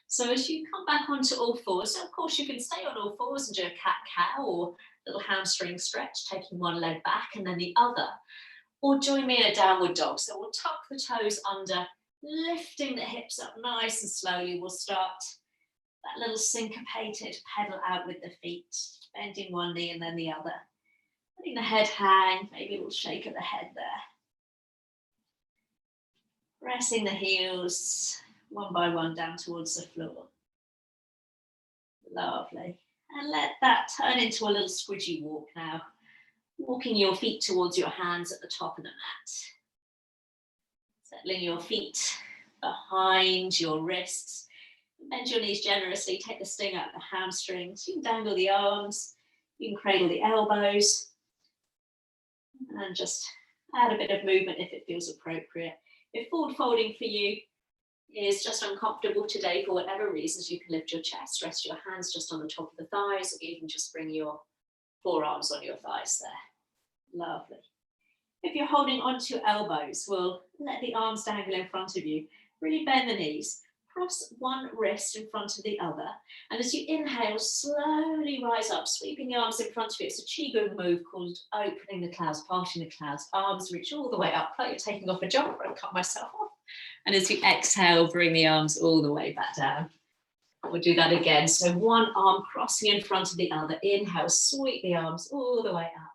So as you come back onto all fours, so of course you can stay on all fours and do a cat-cow or little hamstring stretch, taking one leg back and then the other. Or join me in a downward dog. So we'll tuck the toes under, lifting the hips up nice and slowly. We'll start that little syncopated pedal out with the feet, bending one knee and then the other. Letting the head hang, maybe we'll shake at the head there. Pressing the heels one by one down towards the floor. Lovely. And let that turn into a little squidgy walk now. Walking your feet towards your hands at the top of the mat. Settling your feet behind your wrists. Bend your knees generously. Take the sting out of the hamstrings. You can dangle the arms. You can cradle the elbows. And just add a bit of movement if it feels appropriate. If forward folding for you is just uncomfortable today for whatever reasons, you can lift your chest, rest your hands just on the top of the thighs, or even just bring your forearms on your thighs there. Lovely. If you're holding onto your elbows, we'll let the arms dangle in front of you. Really bend the knees. Cross one wrist in front of the other. And as you inhale, slowly rise up, sweeping the arms in front of you. It's a Qigong move called opening the clouds, parting the clouds. Arms reach all the way up, like you're taking off a jumper. I'll cut myself off. And as you exhale, bring the arms all the way back down. We'll do that again. So one arm crossing in front of the other. Inhale, sweep the arms all the way up.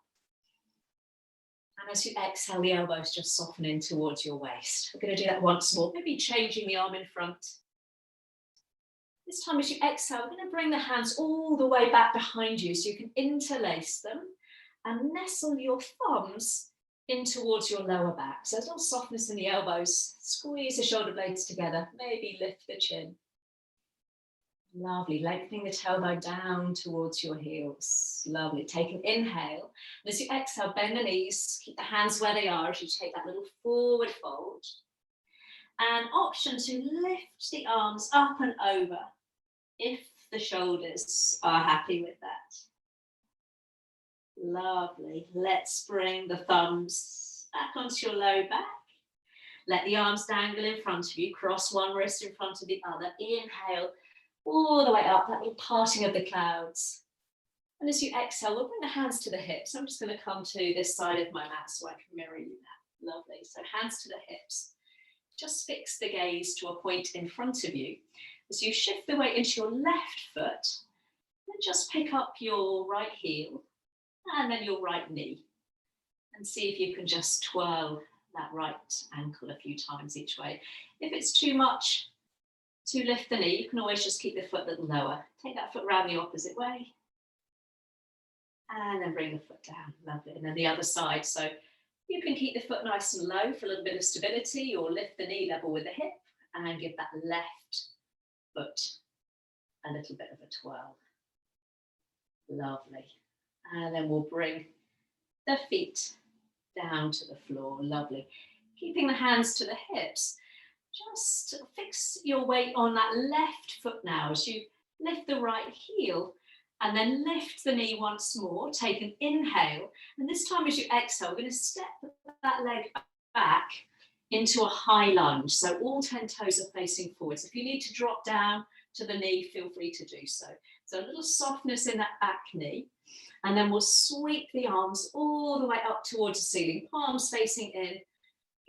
And as you exhale, the elbows just soften in towards your waist. We're going to do that once more, maybe changing the arm in front. This time as you exhale, we're going to bring the hands all the way back behind you so you can interlace them and nestle your thumbs in towards your lower back. So there's a little softness in the elbows. Squeeze the shoulder blades together, maybe lift the chin. Lovely, lengthening the tailbone down towards your heels. Lovely, take an inhale. And as you exhale, bend the knees, keep the hands where they are as you take that little forward fold. An option to lift the arms up and over if the shoulders are happy with that. Lovely. Let's bring the thumbs back onto your low back. Let the arms dangle in front of you. Cross one wrist in front of the other. Inhale all the way up, that little parting of the clouds. And as you exhale, we'll bring the hands to the hips. I'm just going to come to this side of my mat so I can mirror you that. Lovely. So hands to the hips. Just fix the gaze to a point in front of you. As you shift the weight into your left foot, then just pick up your right heel and then your right knee. And see if you can just twirl that right ankle a few times each way. If it's too much to lift the knee, you can always just keep the foot a little lower. Take that foot round the opposite way. And then bring the foot down. Lovely. And then the other side. So you can keep the foot nice and low for a little bit of stability, or lift the knee level with the hip and give that left foot a little bit of a twirl. Lovely. And then we'll bring the feet down to the floor. Lovely. Keeping the hands to the hips. Just fix your weight on that left foot now as you lift the right heel and then lift the knee once more. Take an inhale. And this time as you exhale, we're going to step that leg back into a high lunge. So all 10 toes are facing forwards. If you need to drop down to the knee, feel free to do so. So a little softness in that back knee. And then we'll sweep the arms all the way up towards the ceiling, palms facing in,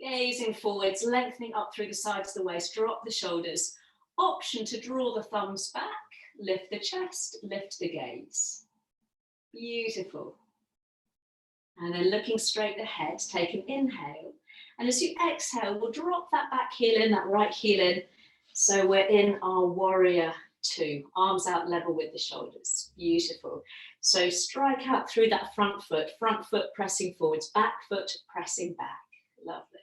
gazing forwards, lengthening up through the sides of the waist, drop the shoulders. Option to draw the thumbs back, lift the chest, lift the gaze. Beautiful. And then looking straight ahead, take an inhale. And as you exhale, we'll drop that back heel in, that right heel in. So we're in our warrior two, arms out level with the shoulders. Beautiful. So strike out through that front foot pressing forwards, back foot pressing back. Lovely.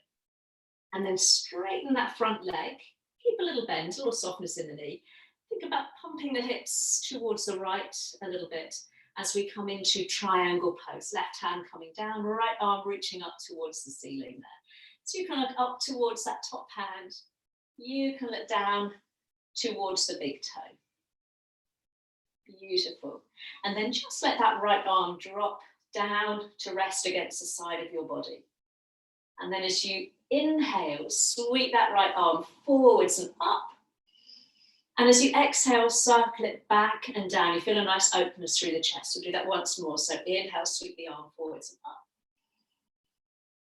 And then straighten that front leg. Keep a little bend, a little softness in the knee. Think about pumping the hips towards the right a little bit as we come into triangle pose. Left hand coming down, right arm reaching up towards the ceiling there. So you can look up towards that top hand. You can look down towards the big toe. Beautiful. And then just let that right arm drop down to rest against the side of your body. And then as you inhale, sweep that right arm forwards and up. And as you exhale, circle it back and down. You feel a nice openness through the chest. We'll do that once more. So inhale, sweep the arm forwards and up.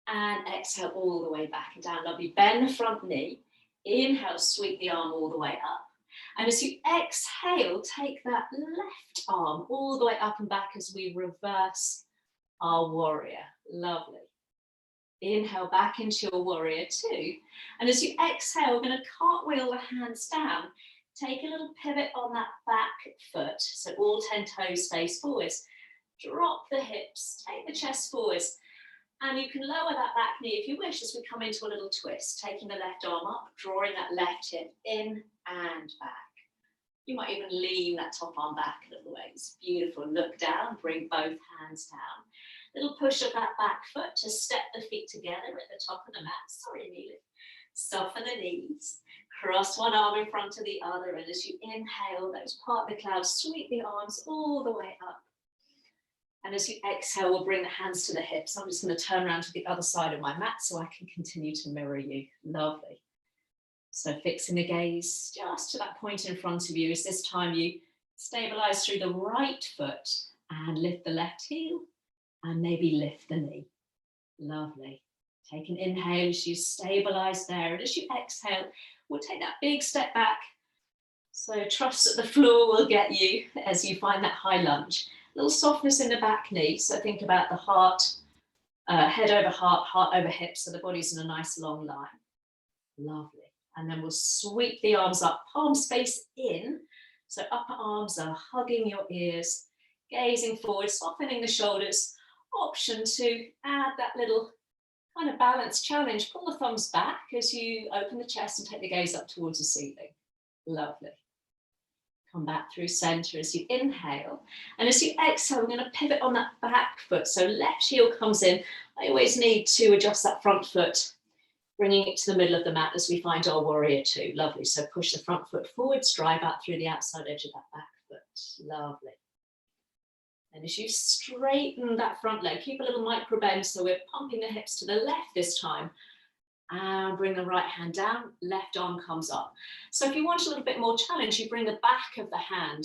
And exhale all the way back and down. Lovely. Bend the front knee. Inhale, sweep the arm all the way up. And as you exhale, take that left arm all the way up and back as we reverse our warrior. Lovely. Inhale back into your warrior two. And as you exhale, we're going to cartwheel the hands down. Take a little pivot on that back foot. So all 10 toes face forwards. Drop the hips, take the chest forwards. And you can lower that back knee if you wish as we come into a little twist. Taking the left arm up, drawing that left hip in and back. You might even lean that top arm back a little ways. Beautiful. Look down, bring both hands down. Little push of that back foot to step the feet together at the top of the mat. Sorry, Neely. Soften the knees. Cross one arm in front of the other. And as you inhale, those part the clouds, sweep the arms all the way up. And as you exhale, we'll bring the hands to the hips. I'm just going to turn around to the other side of my mat so I can continue to mirror you. Lovely. So fixing the gaze just to that point in front of you as this time you stabilize through the right foot and lift the left heel and maybe lift the knee. Lovely. Take an inhale as you stabilize there. And as you exhale, we'll take that big step back. So trust that the floor will get you as you find that high lunge. A little softness in the back knee. So think about the heart, head over heart, heart over hips. So the body's in a nice long line. Lovely. And then we'll sweep the arms up, palms face in. So upper arms are hugging your ears, gazing forward, softening the shoulders. Option to add that little kind of balance challenge. Pull the thumbs back as you open the chest and take the gaze up towards the ceiling. Lovely. Come back through center as you inhale. And as you exhale, we're going to pivot on that back foot. So left heel comes in. I always need to adjust that front foot, bringing it to the middle of the mat as we find our warrior two. Lovely. So push the front foot forwards, drive out through the outside edge of that back foot. Lovely. And as you straighten that front leg, keep a little micro bend. So we're pumping the hips to the left this time. And bring the right hand down, left arm comes up. So if you want a little bit more challenge, you bring the back of the hand,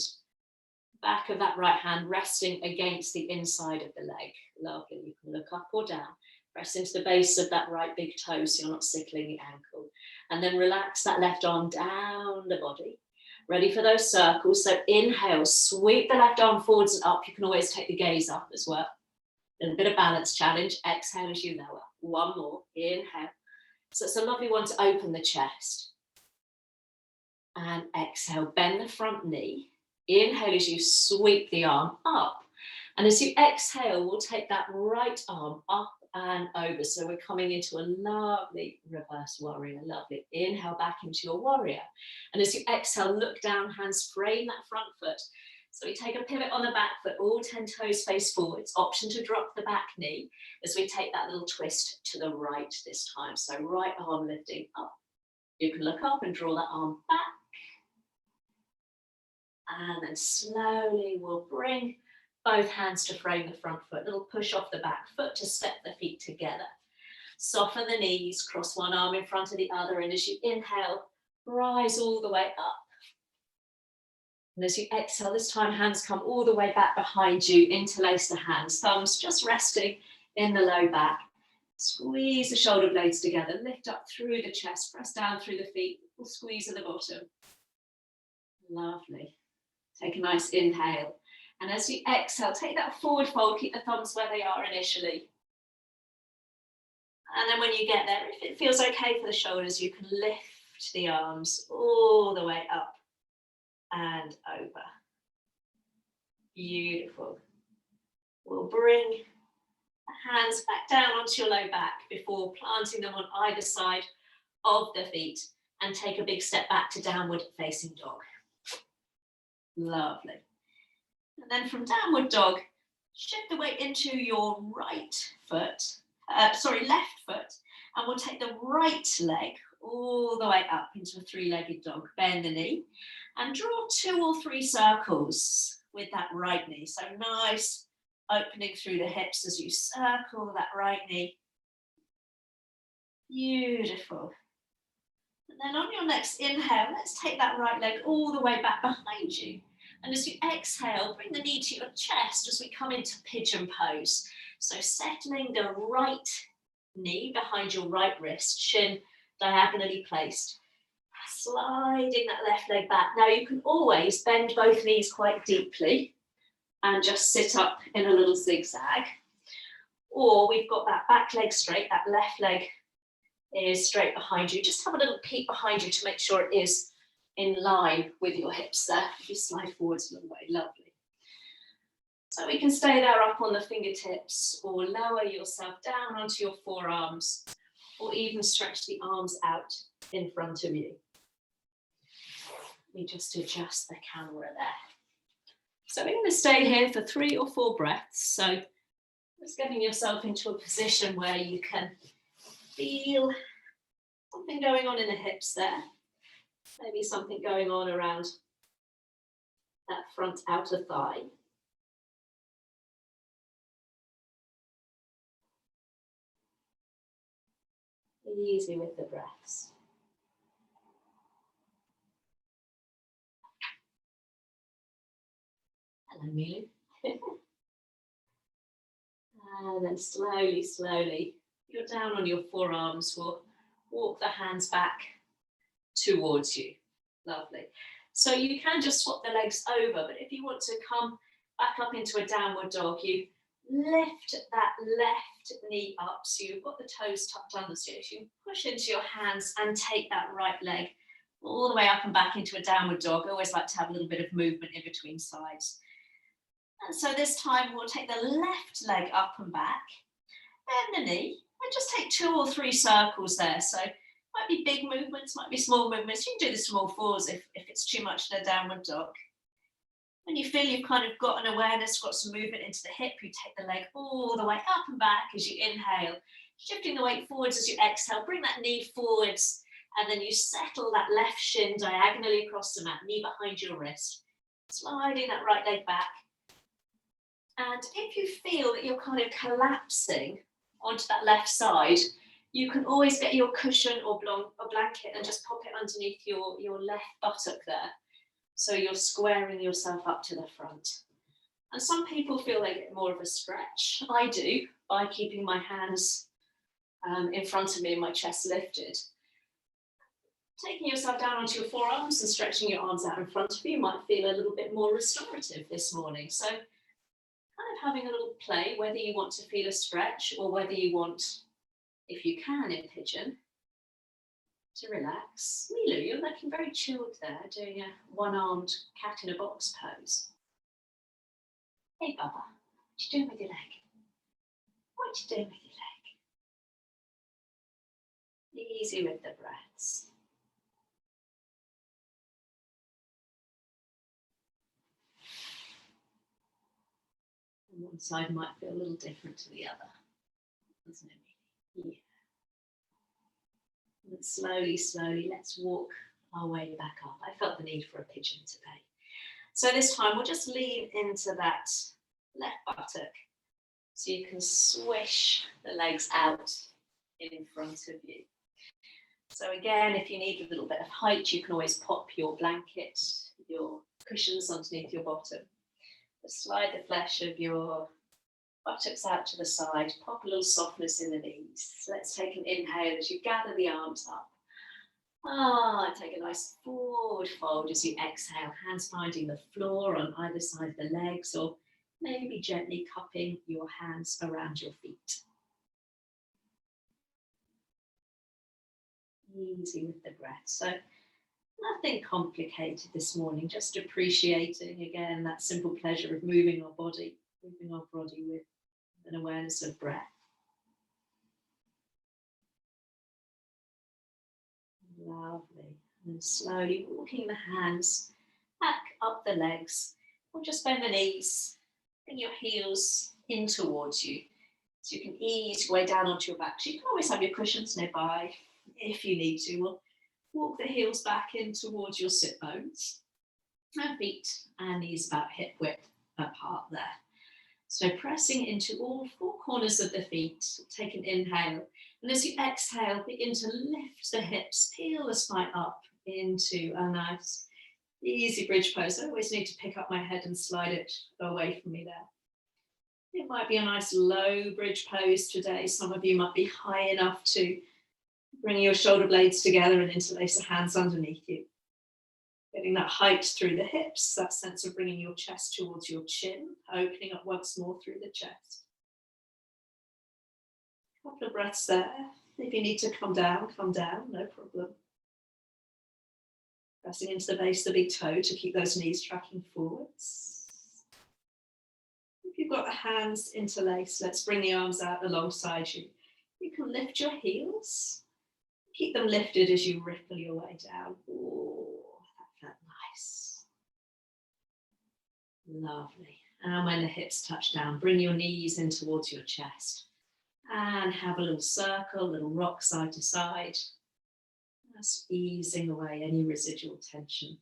back of that right hand resting against the inside of the leg. Lovely. You can look up or down. Press into the base of that right big toe so you're not sickling the ankle. And then relax that left arm down the body. Ready for those circles. So inhale, sweep the left arm forwards and up. You can always take the gaze up as well. A little bit of balance challenge. Exhale as you lower. One more. Inhale. So it's a lovely one to open the chest. And exhale, bend the front knee. Inhale as you sweep the arm up. And as you exhale, we'll take that right arm up and over. So we're coming into a lovely reverse warrior. Lovely. Inhale back into your warrior. And as you exhale, look down, hands frame that front foot. So we take a pivot on the back foot, all 10 toes face forwards. Option to drop the back knee as we take that little twist to the right this time. So right arm lifting up. You can look up and draw that arm back. And then slowly we'll bring both hands to frame the front foot. Little push off the back foot to step the feet together. Soften the knees, cross one arm in front of the other. And as you inhale, rise all the way up. And as you exhale, this time hands come all the way back behind you, interlace the hands, thumbs just resting in the low back. Squeeze the shoulder blades together, lift up through the chest, press down through the feet, we'll squeeze at the bottom. Lovely. Take a nice inhale. And as you exhale, take that forward fold, keep the thumbs where they are initially. And then when you get there, if it feels okay for the shoulders, you can lift the arms all the way up and over. Beautiful. We'll bring the hands back down onto your low back before planting them on either side of the feet and take a big step back to downward facing dog. Lovely. And then from downward dog, shift the weight into your left foot, and we'll take the right leg all the way up into a three-legged dog. Bend the knee and draw 2 or 3 circles with that right knee. So nice opening through the hips as you circle that right knee. Beautiful. And then on your next inhale, let's take that right leg all the way back behind you. And as you exhale, bring the knee to your chest as we come into pigeon pose. So settling the right knee behind your right wrist, shin diagonally placed. Sliding that left leg back. Now you can always bend both knees quite deeply and just sit up in a little zigzag. Or we've got that back leg straight, that left leg is straight behind you. Just have a little peek behind you to make sure it is in line with your hips there. If you slide forwards a little way, lovely. So we can stay there up on the fingertips or lower yourself down onto your forearms or even stretch the arms out in front of you. Let me just adjust the camera there. So we're going to stay here for 3 or 4 breaths. So just getting yourself into a position where you can feel something going on in the hips there. Maybe something going on around that front outer thigh. Easy with the breaths. Hello, Milu. And then slowly, slowly, you're down on your forearms. We'll walk the hands back towards you. Lovely. So you can just swap the legs over, but if you want to come back up into a downward dog, you lift that left knee up so you've got the toes tucked under. So if you push into your hands and take that right leg all the way up and back into a downward dog. I always like to have a little bit of movement in between sides. And so this time we'll take the left leg up and back, bend the knee, and just take 2 or 3 circles there. So might be big movements, might be small movements. You can do the small 4s if it's too much in a downward dog. When you feel you've kind of got an awareness, got some movement into the hip, you take the leg all the way up and back as you inhale, shifting the weight forwards as you exhale, bring that knee forwards, and then you settle that left shin diagonally across the mat, knee behind your wrist, sliding that right leg back. And if you feel that you're kind of collapsing onto that left side, You can always get your cushion or blanket and just pop it underneath your left buttock there. So you're squaring yourself up to the front. And some people feel they get more of a stretch. I do, by keeping my hands in front of me and my chest lifted. Taking yourself down onto your forearms and stretching your arms out in front of you might feel a little bit more restorative this morning. So kind of having a little play, whether you want to feel a stretch or whether you want, if you can in pigeon, to relax. Milu, you're looking very chilled there, doing a one-armed cat in a box pose. Hey, Baba, what you doing with your leg? What you doing with your leg? Easy with the breaths. And one side might feel a little different to the other, doesn't it? Yeah. And slowly, slowly, let's walk our way back up. I felt the need for a pigeon today. So this time we'll just lean into that left buttock so you can swish the legs out in front of you. So again, if you need a little bit of height, you can always pop your blanket, your cushions underneath your bottom. Just slide the flesh of your buttocks out to the side, pop a little softness in the knees. So let's take an inhale as you gather the arms up. Take a nice forward fold as you exhale, hands finding the floor on either side of the legs, or maybe gently cupping your hands around your feet. Easy with the breath. So nothing complicated this morning, just appreciating again that simple pleasure of moving our body with an awareness of breath. Lovely. And slowly walking the hands back up the legs, or just bend the knees, bring your heels in towards you. So you can ease your way down onto your back. So you can always have your cushions nearby if you need to. We'll walk the heels back in towards your sit bones. And feet and knees about hip width apart there. So pressing into all four corners of the feet, take an inhale. And as you exhale, begin to lift the hips, peel the spine up into a nice, easy bridge pose. I always need to pick up my head and slide it away from me there. It might be a nice low bridge pose today. Some of you might be high enough to bring your shoulder blades together and interlace the hands underneath you. Getting that height through the hips, that sense of bringing your chest towards your chin, opening up once more through the chest. A couple of breaths there. If you need to come down, no problem. Pressing into the base of the big toe to keep those knees tracking forwards. If you've got the hands interlaced, let's bring the arms out alongside you. You can lift your heels. Keep them lifted as you ripple your way down. Oh, that felt nice. Lovely. And when the hips touch down, bring your knees in towards your chest. And have a little circle, a little rock side to side. That's easing away any residual tension.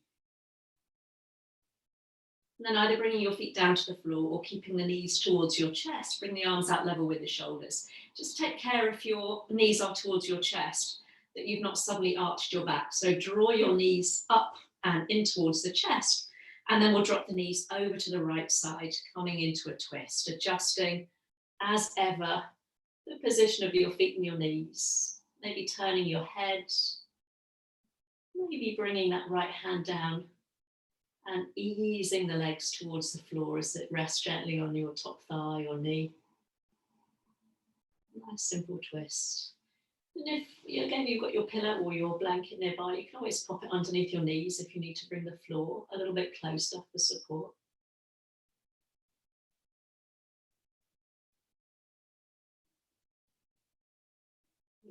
And then either bringing your feet down to the floor or keeping the knees towards your chest. Bring the arms out level with the shoulders. Just take care if your knees are towards your chest, that you've not suddenly arched your back. So draw your knees up and in towards the chest. And then we'll drop the knees over to the right side, coming into a twist, adjusting as ever the position of your feet and your knees. Maybe turning your head. Maybe bringing that right hand down and easing the legs towards the floor as it rests gently on your top thigh or knee. Nice simple twist. And if, again, you've got your pillow or your blanket nearby, you can always pop it underneath your knees if you need to bring the floor a little bit closer for support.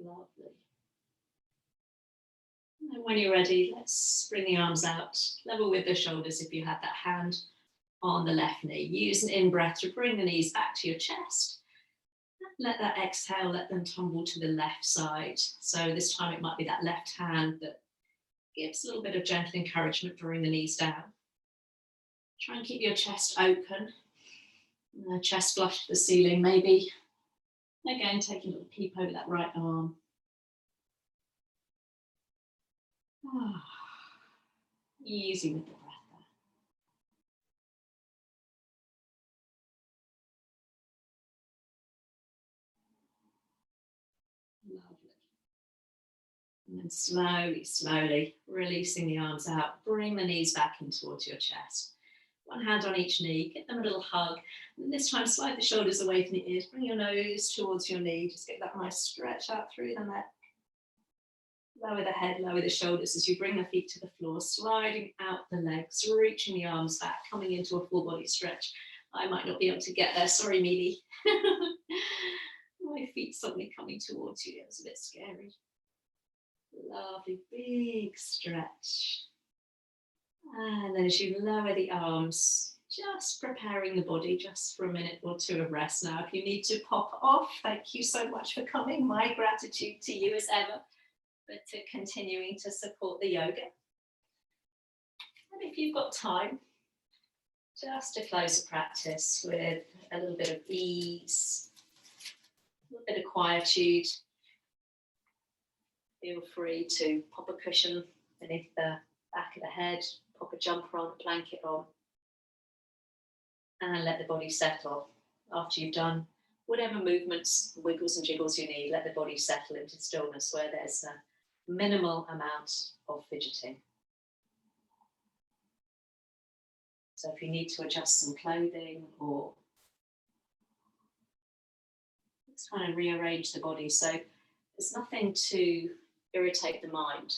Lovely. And when you're ready, let's bring the arms out, level with the shoulders if you have that hand on the left knee. Use an in-breath to bring the knees back to your chest. Let that exhale, let them tumble to the left side. So this time it might be that left hand that gives a little bit of gentle encouragement to bring the knees down. Try and keep your chest open, chest flush to the ceiling. Maybe, again, taking a little peep over that right arm. Easy with the breath there. Lovely. And then slowly, slowly releasing the arms out. Bring the knees back in towards your chest. One hand on each knee, give them a little hug. And this time, slide the shoulders away from the ears. Bring your nose towards your knee. Just get that nice stretch out through the neck. Lower the head, lower the shoulders as you bring the feet to the floor, sliding out the legs, reaching the arms back, coming into a full body stretch. I might not be able to get there. Sorry, Mealy. My feet suddenly coming towards you. It was a bit scary. Lovely, big stretch. And then as you lower the arms, just preparing the body just for a minute or two of rest now. If you need to pop off, thank you so much for coming. My gratitude to you as ever, but to continuing to support the yoga. And if you've got time, just to close the practice with a little bit of ease, a little bit of quietude. Feel free to pop a cushion beneath the back of the head, pop a jumper on, a blanket on, and let the body settle. After you've done whatever movements, wiggles and jiggles you need, let the body settle into stillness where there's a minimal amount of fidgeting. So if you need to adjust some clothing or just kind of rearrange the body, so there's nothing to irritate the mind.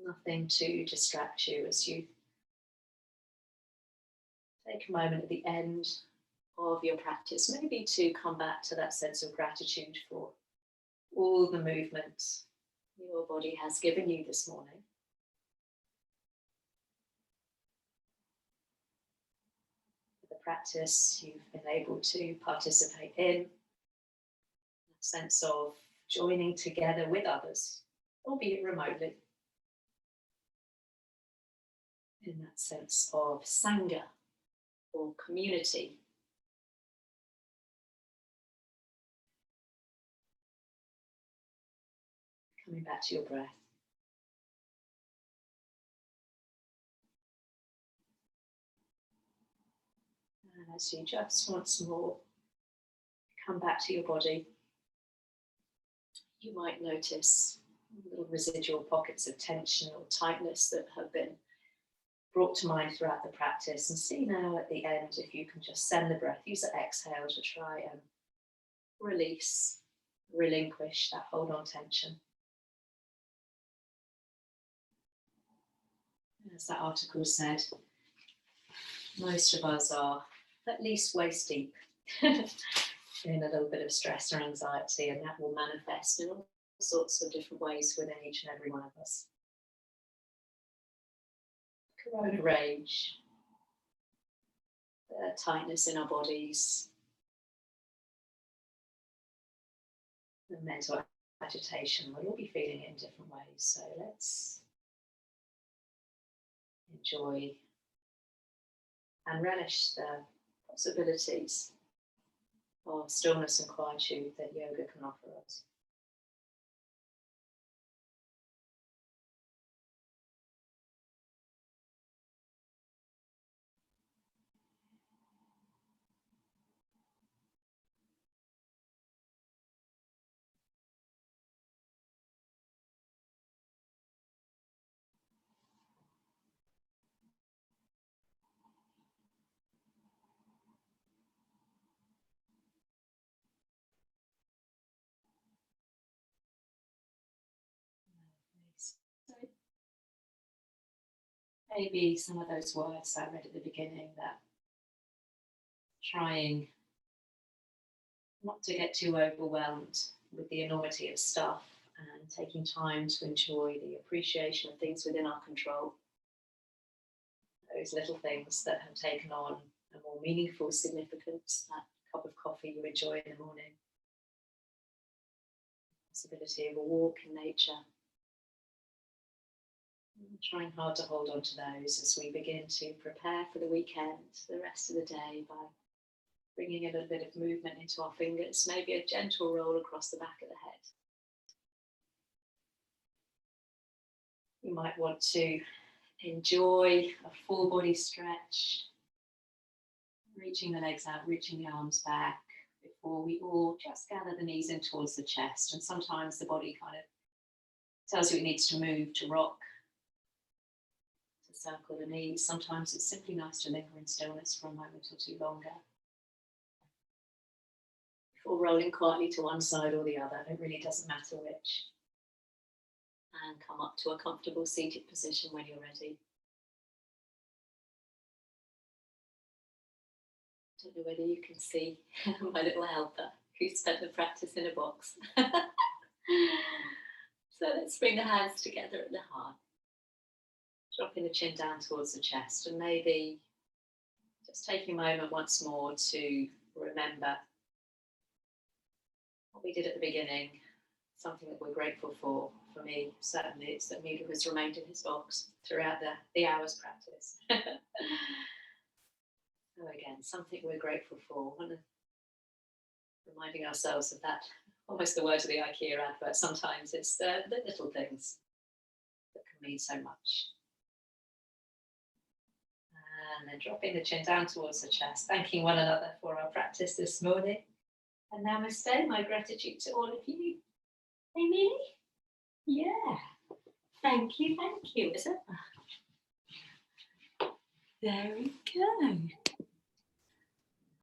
Nothing to distract you as you take a moment at the end of your practice, maybe to come back to that sense of gratitude for all the movements your body has given you this morning. The practice you've been able to participate in, a sense of joining together with others, albeit remotely, in that sense of sangha or community. Coming back to your breath. And as you just once more come back to your body, you might notice little residual pockets of tension or tightness that have been brought to mind throughout the practice, and see now at the end if you can just send the breath, use the exhale to try and release, relinquish that hold on tension. As that article said, most of us are at least waist deep in a little bit of stress or anxiety, and that will manifest in all sorts of different ways within each and every one of us. Corona rage, the tightness in our bodies, the mental agitation, we'll all be feeling it in different ways. So let's enjoy and relish the possibilities of stillness and quietude that yoga can offer us. Maybe some of those words I read at the beginning, that trying not to get too overwhelmed with the enormity of stuff and taking time to enjoy the appreciation of things within our control. Those little things that have taken on a more meaningful significance, that cup of coffee you enjoy in the morning, the possibility of a walk in nature. Trying hard to hold on to those as we begin to prepare for the weekend, the rest of the day, by Bringing a little bit of movement into our fingers, maybe a gentle roll across the back of the head. You might want to enjoy a full body stretch, reaching the legs out, reaching the arms back before we all just gather the knees in towards the chest. And sometimes the body kind of tells you it needs to move, to rock, to circle the knees. Sometimes it's simply nice to linger in stillness for a moment or two longer before rolling quietly to one side or the other. It really doesn't matter which. And come up to a comfortable seated position when you're ready. I don't know whether you can see my little helper who spent the practice in a box. So let's bring the hands together at the heart. Dropping the chin down towards the chest, and maybe just taking a moment once more to remember what we did at the beginning, something that we're grateful for. For me, certainly, it's that Mila has remained in his box throughout the hour's practice. So again, something we're grateful for. Reminding ourselves of that, almost the words of the IKEA advert. Sometimes it's the little things that can mean so much. And then dropping the chin down towards the chest, thanking one another for our practice this morning. And namaste, my gratitude to all of you. Hey, Millie? Yeah. Thank you. Is it? There we go.